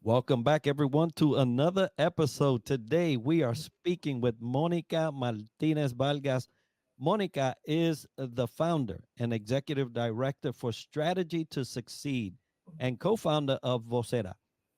Welcome back, everyone, to another episode. Today, we are speaking with Mónica Martínez Vargas. Mónica is the founder and executive director for Strategy to Succeed and co founder of Vocera.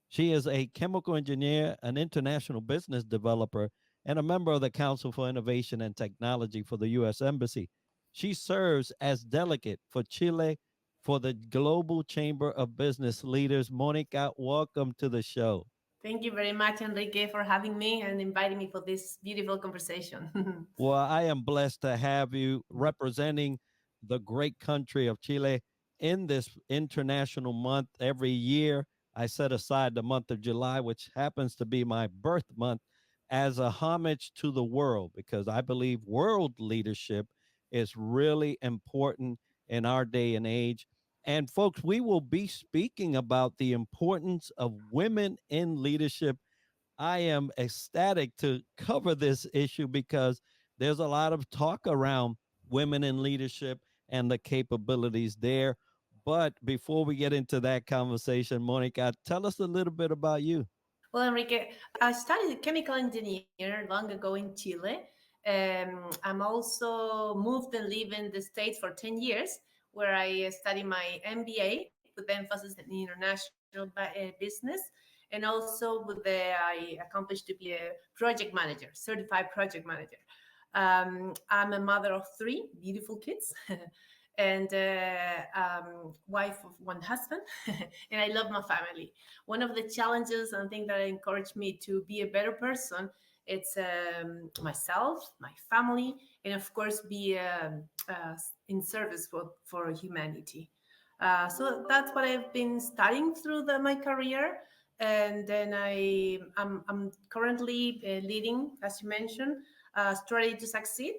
She is a chemical engineer, an international business developer, and a member of the Council for Innovation and Technology for the U.S. Embassy. She serves as delegate for Chile for the Global Chamber of Business Leaders. Monica, welcome to the show. Thank you very much, Enrique, for having me and inviting me for this beautiful conversation. Well, I am blessed to have you representing the great country of Chile in this international month. Every year, I set aside the month of July, which happens to be my birth month, as a homage to the world because I believe world leadership is really important in our day and age. And folks, we will be speaking about the importance of women in leadership. I am ecstatic to cover this issue because there's a lot of talk around women in leadership and the capabilities there. But before we get into that conversation, Monica, tell us a little bit about you. Well, Enrique, I studied chemical engineer long ago in Chile. I'm also moved and live in the States for 10 years, where I study my MBA with emphasis in international business. And also I accomplished to be a project manager, certified project manager. I'm a mother of three beautiful kids. And wife of one husband, and I love my family. One of the challenges and things that encouraged me to be a better person, it's myself, my family, and of course be in service for humanity. So that's what I've been studying through my career. And then I'm currently leading, as you mentioned, Strategy to Succeed,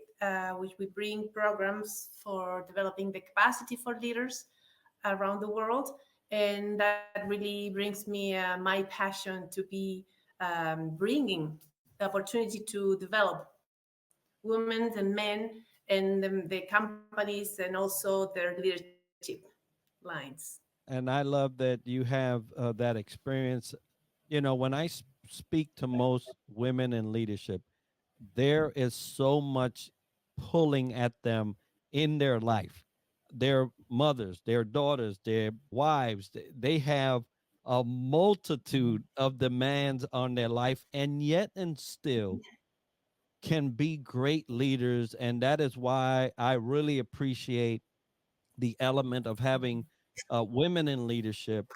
which we bring programs for developing the capacity for leaders around the world. And that really brings me my passion to be bringing the opportunity to develop women and men and the companies and also their leadership lines. And I love that you have that experience. You know, when I speak to most women in leadership, there is so much pulling at them in their life. Their mothers, their daughters, their wives, they have a multitude of demands on their life, and yet and still can be great leaders. And that is why I really appreciate the element of having women in leadership.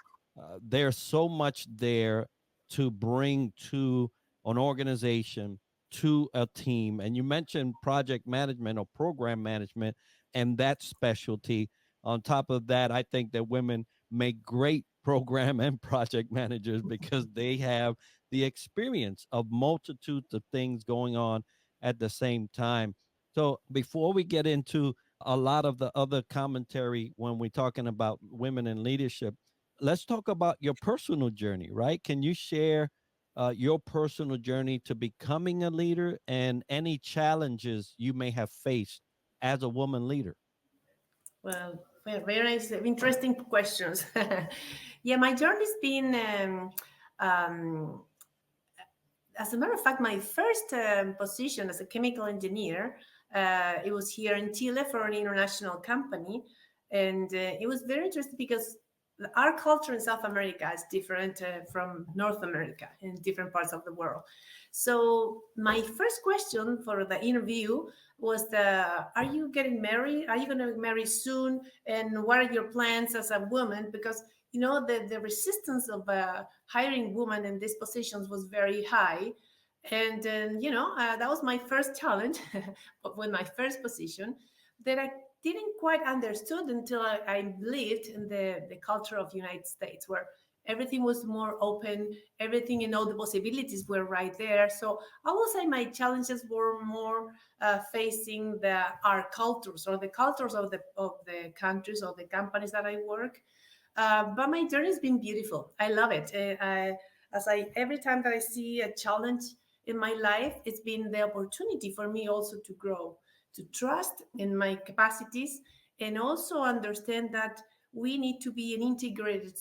There's so much there to bring to an organization, to a team. And you mentioned project management or program management and that specialty. On top of that, I think that women make great program and project managers because they have the experience of multitudes of things going on at the same time. So before we get into a lot of the other commentary when we're talking about women in leadership, let's talk about your personal journey, right? Can you share your personal journey to becoming a leader and any challenges you may have faced as a woman leader? Well, very nice, interesting questions. Yeah, my journey's been, um, as a matter of fact, my first position as a chemical engineer, it was here in Chile for an international company. And it was very interesting because our culture in South America is different from North America in different parts of the world. So my first question for the interview was are you getting married? Are you going to marry soon? And what are your plans as a woman? Because the resistance of hiring women in these positions was very high. And then, that was my first challenge with my first position that I didn't quite understood until I lived in the culture of the United States, where everything was more open, everything and all the possibilities were right there. So I will say my challenges were more facing our cultures or the cultures of the countries or the companies that I work. But my journey has been beautiful. I love it. Every time that I see a challenge in my life, it's been the opportunity for me also to grow, to trust in my capacities, and also understand that we need to be an integrated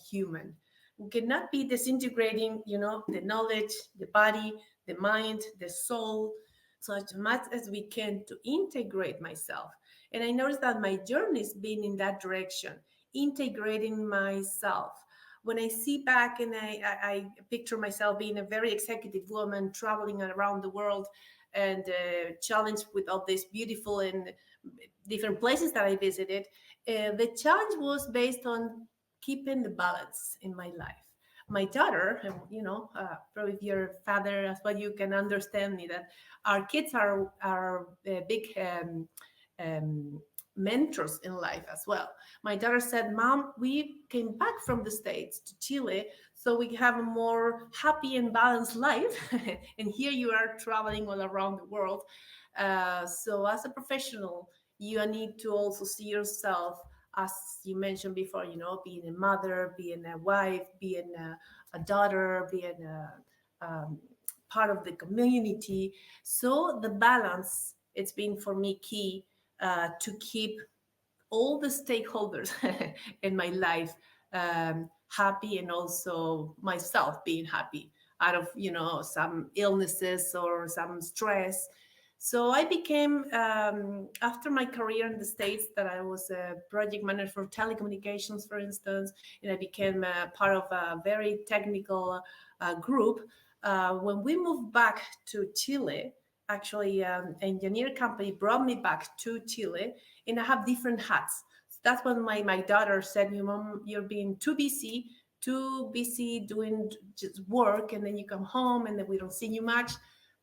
human. We cannot be disintegrating, the knowledge, the body, the mind, the soul, so as much as we can to integrate myself. And I noticed that my journey's been in that direction, integrating myself. When I see back and I picture myself being a very executive woman traveling around the world and challenged with all these beautiful and different places that I visited, the challenge was based on keeping the balance in my life. My daughter, and probably if you're a father as well, you can understand me that our kids are big um, mentors in life as well. My daughter said, "Mom, we came back from the States to Chile so we have a more happy and balanced life, and here you are traveling all around the world. So as a professional, you need to also see yourself, as you mentioned before, being a mother, being a wife, being a daughter, being part of the community. So the balance, it's been for me key to keep all the stakeholders in my life happy, and also myself being happy out of some illnesses or some stress. So I became, after my career in the States, that I was a project manager for telecommunications, for instance, and I became a part of a very technical group. When we moved back to Chile, actually, engineer company brought me back to Chile, and I have different hats. So that's when my daughter said, "You mom, you're being too busy doing just work, and then you come home, and then we don't see you much."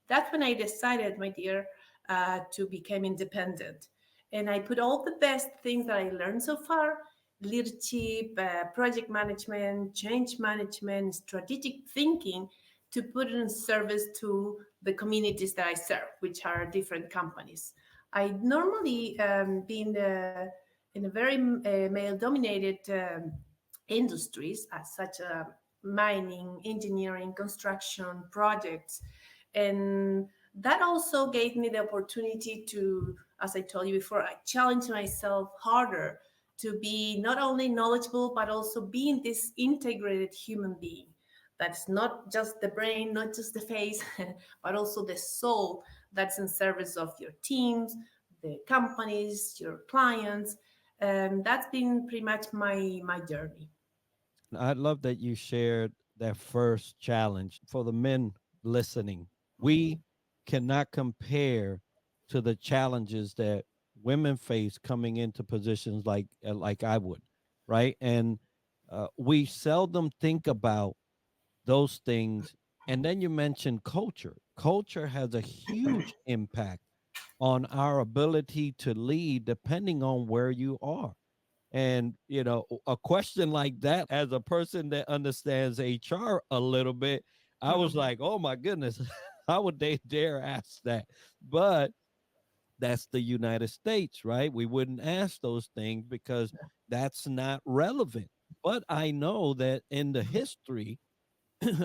That's when I decided, my dear, to become independent. And I put all the best things that I learned so far: leadership, project management, change management, strategic thinking, to put it in service to the communities that I serve, which are different companies. I normally been in a very male dominated industries, such as mining, engineering, construction, projects. And that also gave me the opportunity to, as I told you before, I challenge myself harder to be not only knowledgeable, but also being this integrated human being. That's not just the brain, not just the face, but also the soul that's in service of your teams, the companies, your clients. And that's been pretty much my journey. I love that you shared that first challenge for the men listening. We cannot compare to the challenges that women face coming into positions like I would, right? And we seldom think about those things. And then you mentioned culture. Culture has a huge impact on our ability to lead depending on where you are. And, a question like that, as a person that understands HR a little bit, I was Mhm. like, oh my goodness, how would they dare ask that? But that's the United States, right? We wouldn't ask those things because that's not relevant. But I know that in the history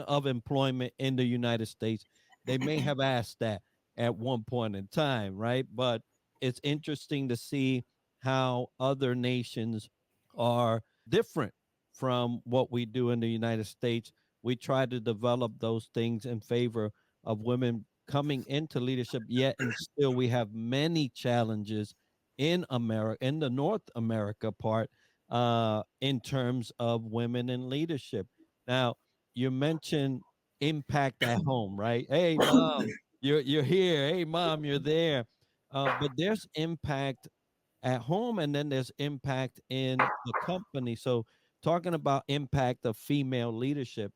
of employment in the United States, they may have asked that at one point in time, right? But it's interesting to see how other nations are different from what we do in the United States. We try to develop those things in favor of women coming into leadership, yet and still we have many challenges in America, in the North America part, in terms of women in leadership. Now, you mentioned impact at home, right? Hey, mom, you're here. Hey, mom, you're there. But there's impact at home, and then there's impact in the company. So, talking about impact of female leadership,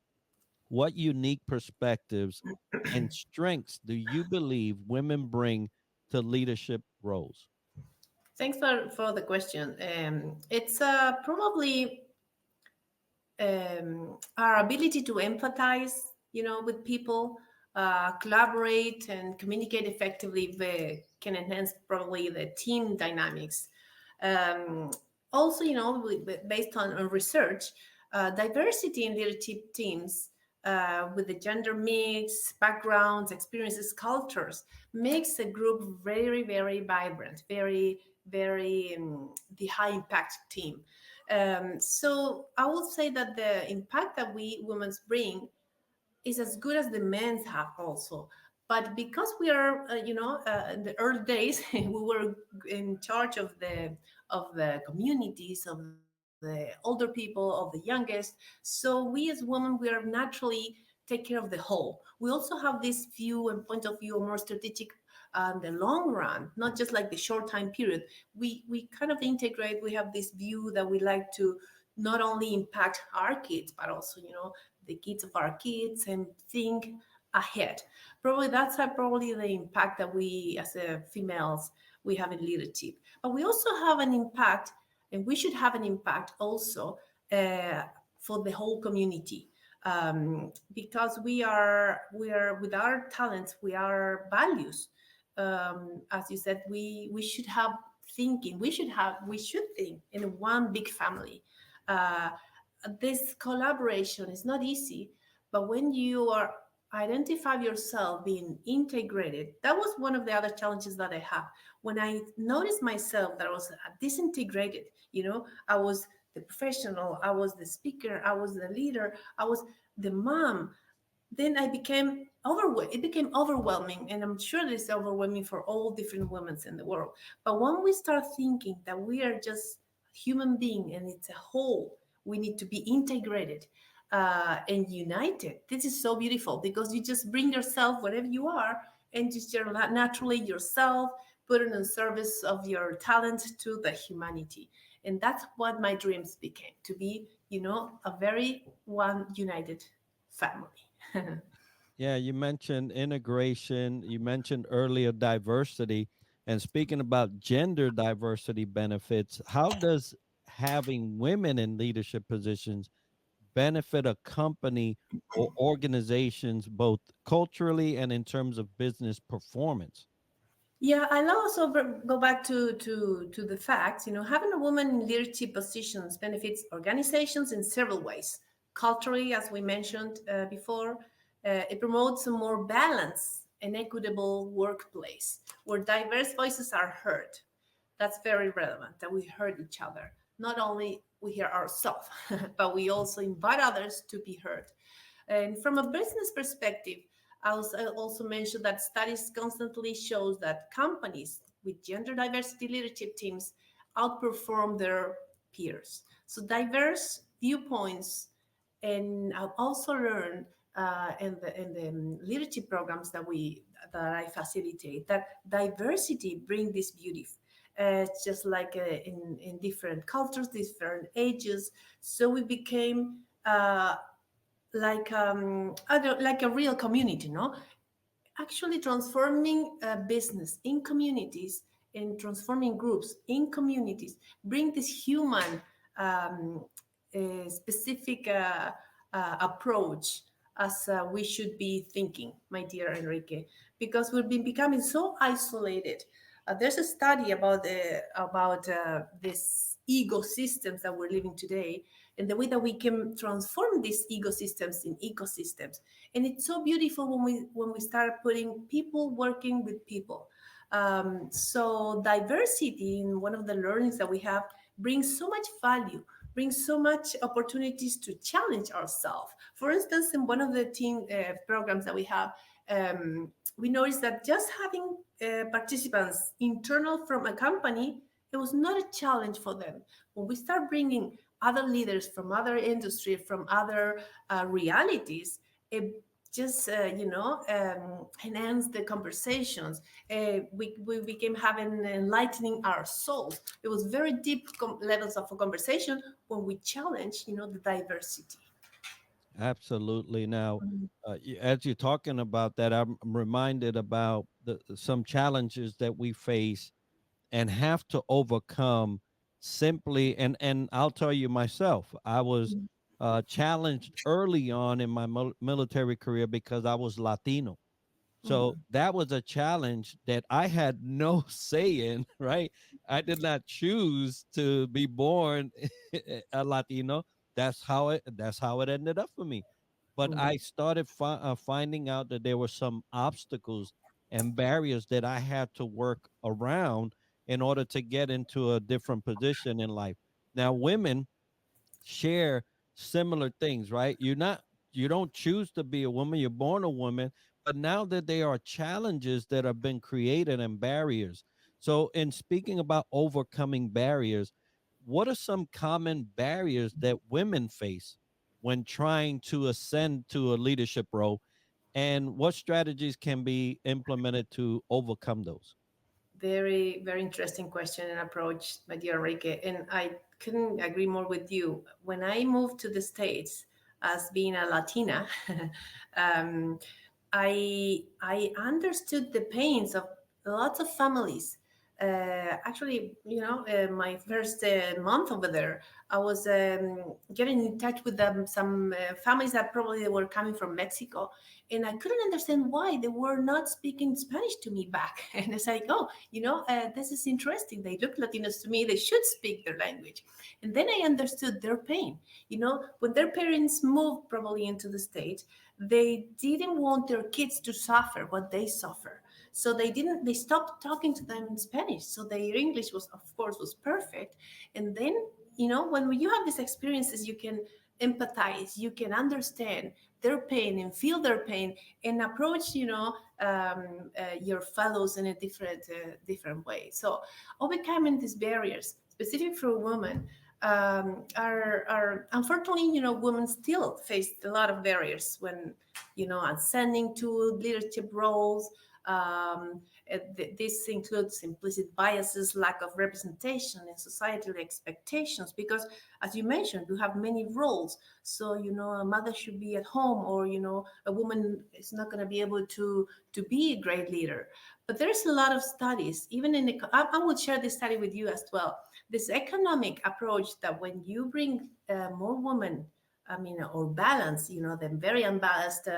what unique perspectives and strengths do you believe women bring to leadership roles? Thanks for the question. It's probably our ability to empathize, with people, collaborate and communicate effectively, can enhance probably the team dynamics. Um, Also, based on research, diversity in leadership teams with the gender mix, backgrounds, experiences, cultures, makes a group very, very vibrant, very, very the high impact team. So I will say that the impact that we women bring is as good as the men's have also. But because we are, in the early days, we were in charge of the communities, of the older people, of the youngest. So we as women, we are naturally take care of the whole. We also have this view and point of view more strategic the long run, not just like the short time period. We kind of integrate. We have this view that we like to not only impact our kids, but also the kids of our kids and think ahead. Probably that's probably the impact that we as females we have in leadership. But we also have an impact, and we should have an impact also uh, for the whole community, because we are with our talents, we are values. As you said, we should have thinking. We should think in one big family. Uh, this collaboration is not easy, but when you are identify yourself being integrated, that was one of the other challenges that I have. When I noticed myself that I was disintegrated, I was the professional, I was the speaker, I was the leader, I was the mom, then I became overwhelmed. It became overwhelming, and I'm sure it's overwhelming for all different women in the world. But when we start thinking that we are just human being and it's a whole, we need to be integrated and united. This is so beautiful because you just bring yourself wherever you are and just you're naturally yourself, put it in service of your talent to the humanity. And that's what my dreams became to be, a very one united family. Yeah, you mentioned integration, you mentioned earlier diversity. And speaking about gender diversity benefits, how does having women in leadership positions benefit a company or organizations both culturally and in terms of business performance? Yeah, I'll also go back to the facts. Having a woman in leadership positions benefits organizations in several ways. Culturally, as we mentioned before, it promotes a more balanced and equitable workplace where diverse voices are heard. That's very relevant that we heard each other. Not only we hear ourselves, but we also invite others to be heard. And from a business perspective, I also mentioned that studies constantly shows that companies with gender diversity leadership teams outperform their peers. So diverse viewpoints, and I've also learned in the leadership programs that I facilitate that diversity bring this beauty. It's just like in different cultures, different ages. So we became like a real community, no? Actually transforming a business in communities and transforming groups in communities bring this human um, specific approach as we should be thinking, my dear Enrique, because we've been becoming so isolated. There's a study about this ecosystems that we're living today and the way that we can transform these ecosystems in ecosystems. And it's so beautiful when we start putting people working with people. So diversity in one of the learnings that we have brings so much value, brings so much opportunities to challenge ourselves. For instance, in one of the team programs that we have, we noticed that just having participants internal from a company, it was not a challenge for them. When we start bringing other leaders from other industry, from other realities, it just enhance the conversations. We became having enlightening our souls. It was very deep levels of a conversation when we challenge the diversity. Absolutely. Now, as you're talking about that, I'm reminded about some challenges that we face and have to overcome simply. And I'll tell you myself, I was challenged early on in my military career because I was Latino. So Mm, that was a challenge that I had no say in, right? I did not choose to be born a Latino. That's how it ended up for me. but Mm. I started finding out that there were some obstacles and barriers that I had to work around in order to get into a different position in life. Now, women share similar things, right? You don't choose to be a woman, you're born a woman, but now that there are challenges that have been created and barriers. So in speaking about overcoming barriers, what are some common barriers that women face when trying to ascend to a leadership role, and what strategies can be implemented to overcome those? Very, very interesting question and approach, my dear Enrique. And I couldn't agree more with you. When I moved to the States as being a Latina, um, I understood the pains of lots of families. Actually, my first month over there, I was getting in touch with some families that probably were coming from Mexico, and I couldn't understand why they were not speaking Spanish to me back. And it's like, oh, this is interesting. They look Latinos to me. They should speak their language. And then I understood their pain. When their parents moved probably into the States, they didn't want their kids to suffer what they suffer. So they stopped talking to them in Spanish. So their English was, of course, was perfect. And then, when you have these experiences, you can empathize, you can understand their pain and feel their pain and approach, your fellows in a different way. So overcoming these barriers, specific for women, are unfortunately, women still face a lot of barriers when, ascending to leadership roles. This includes implicit biases, lack of representation, and societal expectations. Because, as you mentioned, you have many roles. So, a mother should be at home, or a woman is not going to be able to be a great leader. But there's a lot of studies, even I will share this study with you as well. This economic approach that when you bring more women, I mean, or balance, the very unbalanced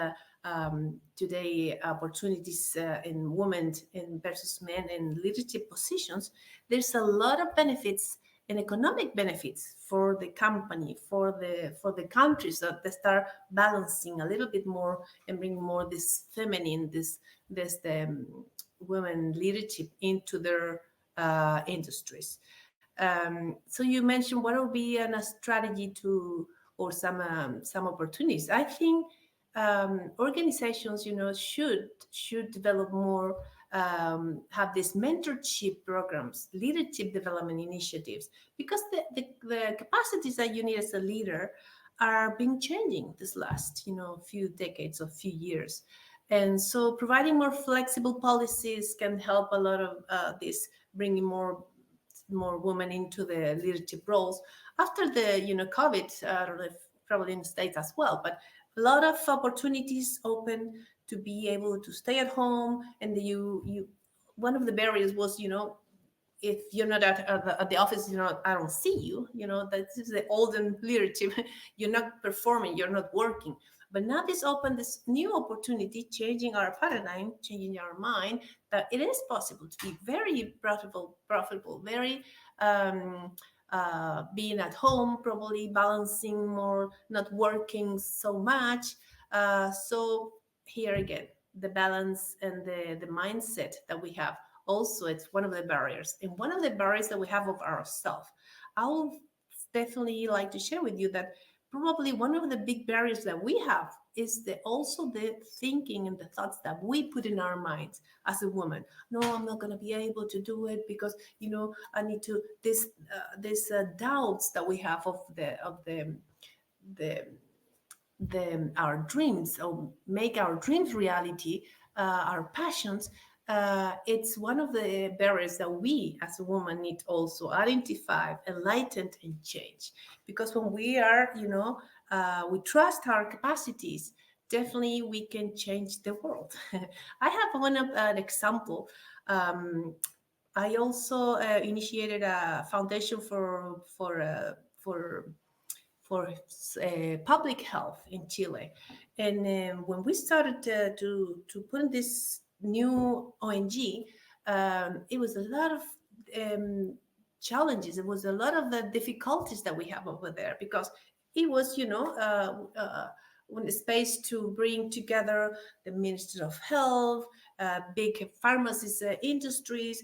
today opportunities in women in versus men in leadership positions, there's a lot of benefits and economic benefits for the company, for the countries that they start balancing a little bit more and bring more this feminine, this women leadership into their industries. So you mentioned what will be a strategy to, or some opportunities. I think organizations, should develop more, have these mentorship programs, leadership development initiatives, because the capacities that you need as a leader are being changing this last, few decades or few years. And so providing more flexible policies can help a lot of this, bringing more women into the leadership roles after the COVID, probably in the States as well. But a lot of opportunities open to be able to stay at home, and you one of the barriers was, if you're not at the office, I don't see you. This is the olden leadership. You're not performing, you're not working. But now this opened this new opportunity, changing our paradigm, changing our mind, that it is possible to be very profitable, very being at home, probably balancing more, not working so much. So here again, the balance and the mindset that we have, also it's one of the barriers, and one of the barriers that we have of ourselves. I will definitely like to share with you that probably one of the big barriers that we have is also the thinking and the thoughts that we put in our minds as a woman. No, I'm not going to be able to do it because I need to, this doubts that we have of the our dreams, or make our dreams reality, our passions. It's one of the barriers that we as a woman need also identify, enlighten, and change. Because when we are, we trust our capacities, definitely we can change the world. I have an example. Um, I also initiated a foundation for public health in Chile. And when we started to put in this new ONG, it was a lot of um, challenges. It was a lot of the difficulties that we have over there, because it was, space to bring together the Ministry of Health, big pharmacies industries,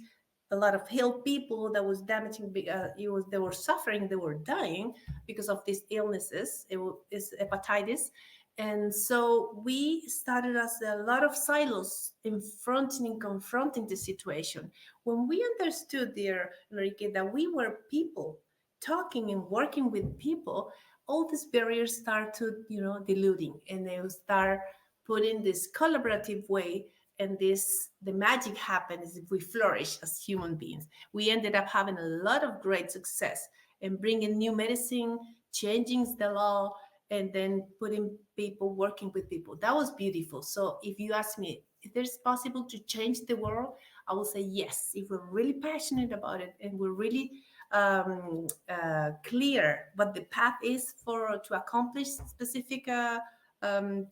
a lot of health people that was damaging. They were suffering, they were dying because of these illnesses. It's hepatitis, and so we started as a lot of silos in fronting, confronting the situation. When we understood, dear Enrique, that we were people talking and working with people, all these barriers start to, diluting, and they will start putting this collaborative way, and the magic happens if we flourish as human beings. We ended up having a lot of great success and bringing new medicine, changing the law, and then putting people working with people. That was beautiful. So if you ask me if there's possible to change the world, I will say yes. If we're really passionate about it and we're really clear what the path is for to accomplish specific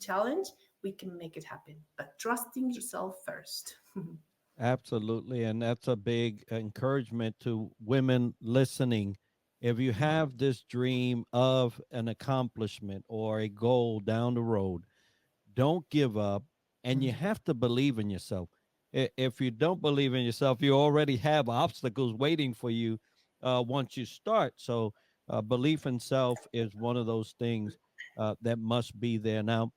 challenge, we can make it happen. But trusting yourself first. Absolutely. And that's a big encouragement to women listening. If you have this dream of an accomplishment or a goal down the road, don't give up, and you have to believe in yourself. If you don't believe in yourself, you already have obstacles waiting for you once you start. So, belief in self is one of those things that must be there. Now,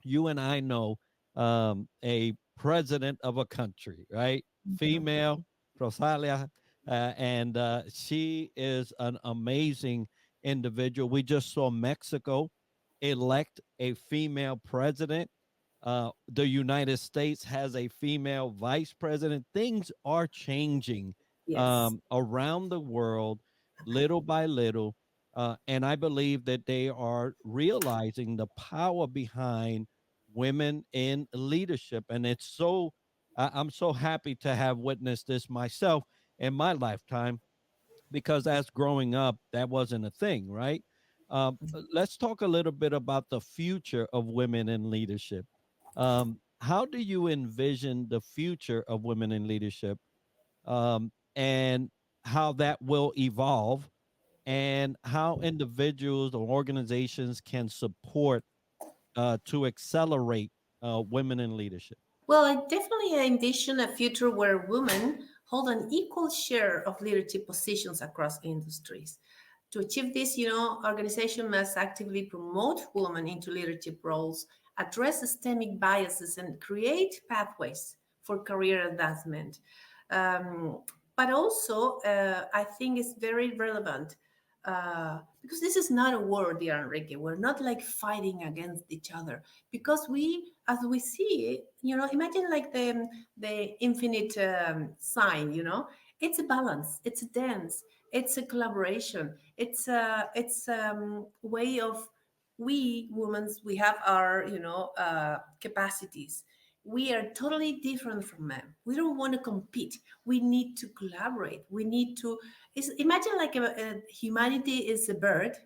you and I know a president of a country, right? Female, Rosalia, and she is an amazing individual. We just saw Mexico elect a female president. The United States has a female vice president. Things are changing Yes. around the world, little by little. And I believe that they are realizing the power behind women in leadership. And it's so, I'm so happy to have witnessed this myself in my lifetime, because as growing up, that wasn't a thing, right? Let's talk a little bit about the future of women in leadership. How do you envision the future of women in leadership, and how that will evolve, and how individuals or organizations can support to accelerate women in leadership? Well, I definitely envision a future where women hold an equal share of leadership positions across industries. To achieve this, organization must actively promote women into leadership roles, address systemic biases, and create pathways for career advancement. Um, but also, I think it's very relevant because this is not a war, dear Enrique. We're not like fighting against each other, because as we see, imagine like the infinite sign. It's a balance, it's a dance, it's a collaboration, it's way of, we women, we have our capacities. We are totally different from men. We don't want to compete. We need to collaborate. We need to, imagine like humanity is a bird,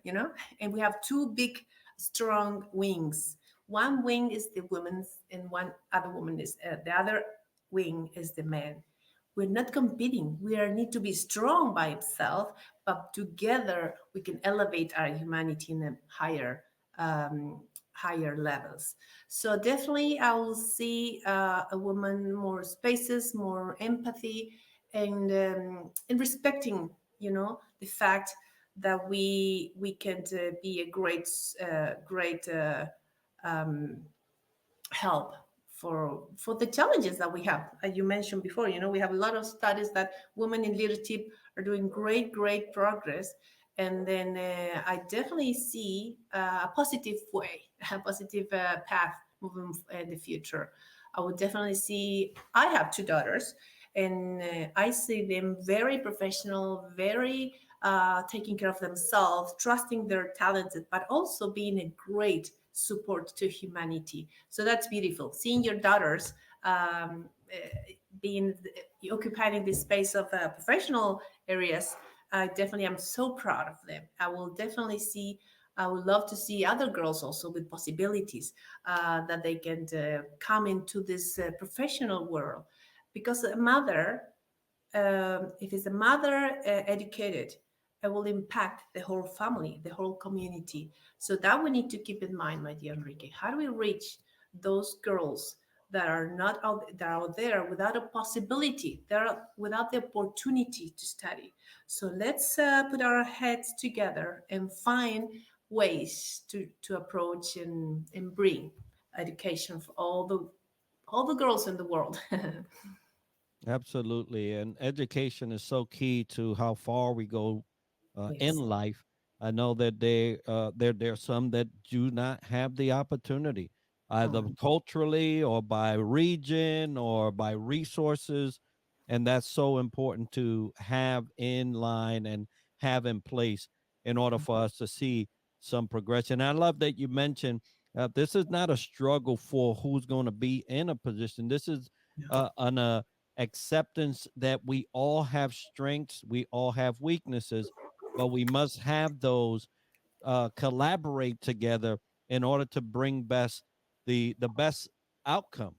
and we have two big strong wings. One wing is the woman's, and one other woman is the other wing is the man. We're not competing. We are need to be strong by itself, but together we can elevate our humanity in a um, higher levels. So definitely, I will see a woman more spaces, more empathy, and respecting, the fact that we can be a great um, help for the challenges that we have. As you mentioned before, we have a lot of studies that women in leadership are doing great progress. And then I definitely see a positive way, a positive path moving in the future. I would definitely see, I have two daughters, and I see them very professional, very taking care of themselves, trusting their talents, but also being a great support to humanity. So that's beautiful. Seeing your daughters being occupying this space of professional areas, I definitely am so proud of them. I would love to see other girls also with possibilities that they can come into this professional world. Because a mother, if it's a mother educated, it will impact the whole family, the whole community. So that we need to keep in mind, my dear Enrique. How do we reach those girls that are not out, that are out there without a possibility, that are without the opportunity to study? So let's put our heads together and find ways to approach and bring education for all the girls in the world. Absolutely. And education is so key to how far we go in Yes. life. I know that there are some that do not have the opportunity, either Mm, culturally or by region or by resources. And that's so important to have in line and have in place in order for us to see some progression. I love that you mentioned this is not a struggle for who's going to be in a position. This is an acceptance that we all have strengths, we all have weaknesses, but we must have those collaborate together in order to bring the best outcome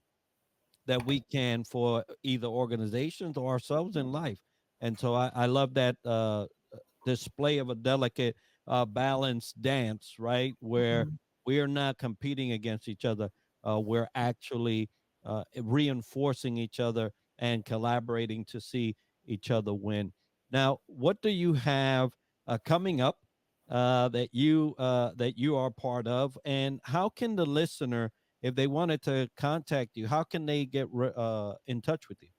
that we can for either organizations or ourselves in life. And so I love that display of a delicate balanced dance, right? Where mm. we are not competing against each other. We're actually reinforcing each other and collaborating to see each other win. Now, what do you have coming up that you are part of, and how can the listener, if they wanted to contact you, how can they get in touch with you?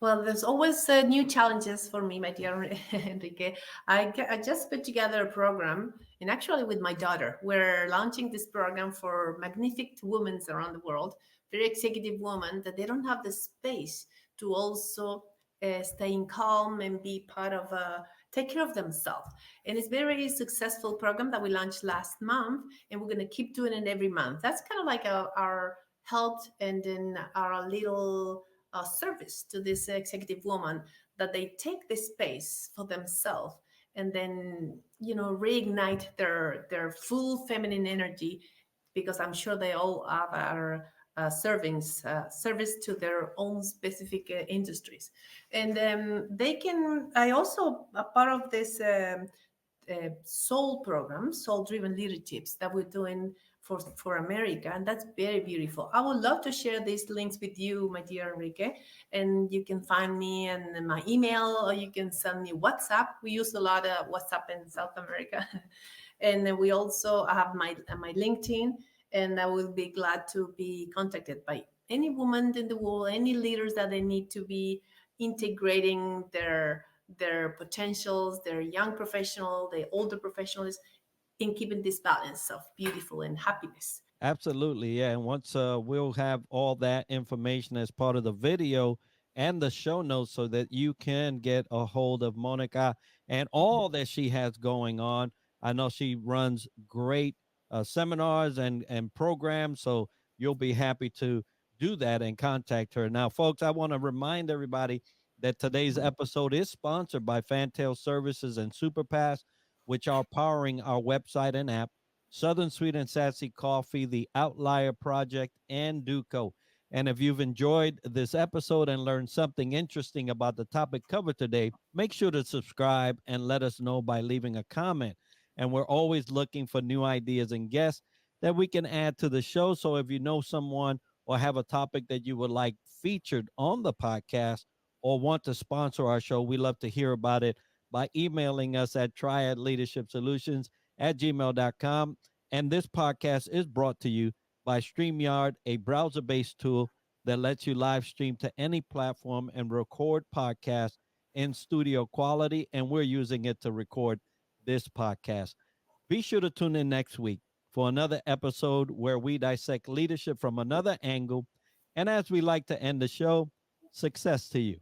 Well, there's always new challenges for me, my dear Enrique. I just put together a program, and actually with my daughter, we're launching this program for magnificent women around the world, very executive women that they don't have the space to also staying calm and be part of take care of themselves. And it's very successful program that we launched last month, and we're going to keep doing it every month. That's kind of like our health and then our little service to this executive woman, that they take the space for themselves and then reignite their full feminine energy, because I'm sure they all have our service to their own specific industries. And they can I also a part of this soul program, soul driven leaderships that we're doing for America, and that's very beautiful. I would love to share these links with you, my dear Enrique, and you can find me in my email, or you can send me WhatsApp. We use a lot of WhatsApp in South America, and then we also have my LinkedIn, and I will be glad to be contacted by any woman in the world, any leaders that they need to be integrating their potentials, their young professional, the older professionals, in keeping this balance of beautiful and happiness. Absolutely, yeah. And once we'll have all that information as part of the video and the show notes so that you can get a hold of Monica and all that she has going on. I know she runs great seminars and programs, so you'll be happy to do that and contact her. Now, folks, I want to remind everybody that today's episode is sponsored by Fantail Services and Superpass, which are powering our website and app. Southern Sweet and Sassy Coffee, The Outlier Project, and Duco. And if you've enjoyed this episode and learned something interesting about the topic covered today, make sure to subscribe and let us know by leaving a comment. And we're always looking for new ideas and guests that we can add to the show. So if you know someone or have a topic that you would like featured on the podcast or want to sponsor our show, we love to hear about it by emailing us at triadleadershipsolutions@gmail.com. And this podcast is brought to you by StreamYard, a browser based tool that lets you live stream to any platform and record podcasts in studio quality. And we're using it to record this podcast. Be sure to tune in next week for another episode where we dissect leadership from another angle. And as we like to end the show, success to you.